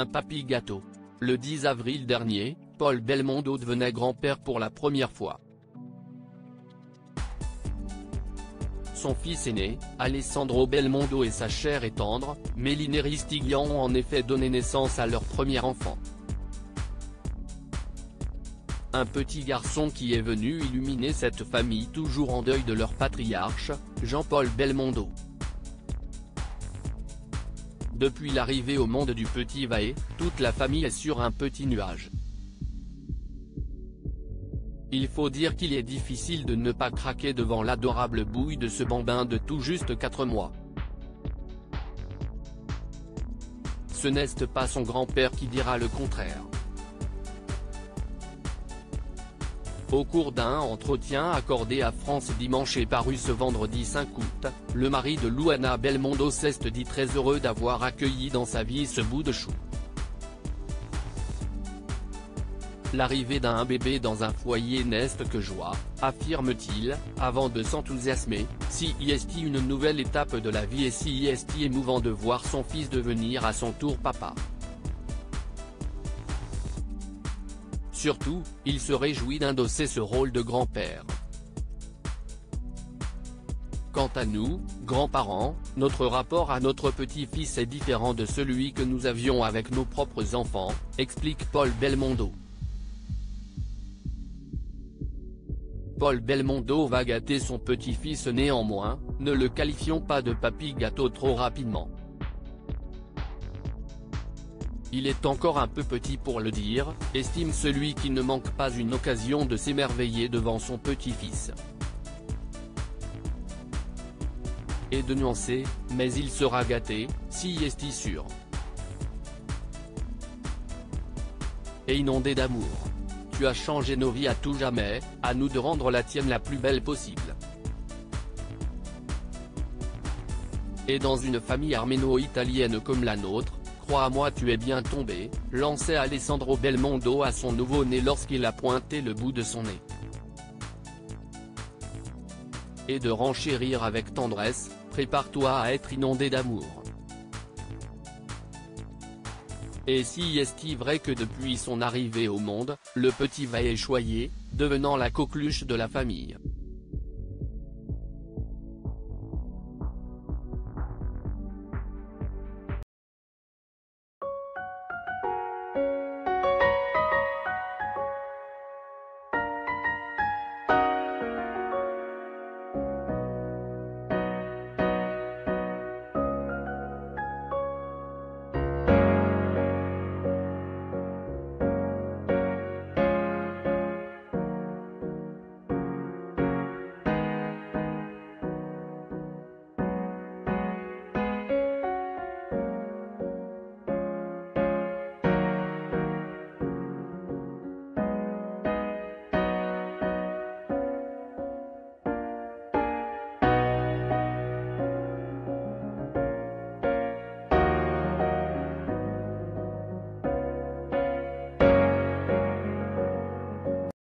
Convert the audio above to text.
Un papy gâteau. Le 10 avril dernier, Paul Belmondo devenait grand-père pour la première fois. Son fils aîné, Alessandro Belmondo et sa chère et tendre, Mélinée Ristignan ont en effet donné naissance à leur premier enfant. Un petit garçon qui est venu illuminer cette famille toujours en deuil de leur patriarche, Jean-Paul Belmondo. Depuis l'arrivée au monde du petit Vae, toute la famille est sur un petit nuage. Il faut dire qu'il est difficile de ne pas craquer devant l'adorable bouille de ce bambin de tout juste 4 mois. Ce n'est pas son grand-père qui dira le contraire. Au cours d'un entretien accordé à France Dimanche et paru ce vendredi 5 août, le mari de Luana Belmondo s'est dit très heureux d'avoir accueilli dans sa vie ce bout de chou. L'arrivée d'un bébé dans un foyer n'est que joie, affirme-t-il, avant de s'enthousiasmer. Si est une nouvelle étape de la vie et si est émouvant de voir son fils devenir à son tour papa. Surtout, il se réjouit d'endosser ce rôle de grand-père. Quant à nous, grands-parents, notre rapport à notre petit-fils est différent de celui que nous avions avec nos propres enfants, explique Paul Belmondo. Paul Belmondo va gâter son petit-fils néanmoins, ne le qualifions pas de papy gâteau trop rapidement. Il est encore un peu petit pour le dire, estime celui qui ne manque pas une occasion de s'émerveiller devant son petit-fils. Et de nuancer, mais il sera gâté, si est sûr. Et inondé d'amour. Tu as changé nos vies à tout jamais, à nous de rendre la tienne la plus belle possible. Et dans une famille arméno-italienne comme la nôtre, crois-moi tu es bien tombé, lançait Alessandro Belmondo à son nouveau-né lorsqu'il a pointé le bout de son nez. Et de renchérir avec tendresse, prépare-toi à être inondé d'amour. Et si est-il vrai que depuis son arrivée au monde, le petit va échoyer, devenant la coqueluche de la famille.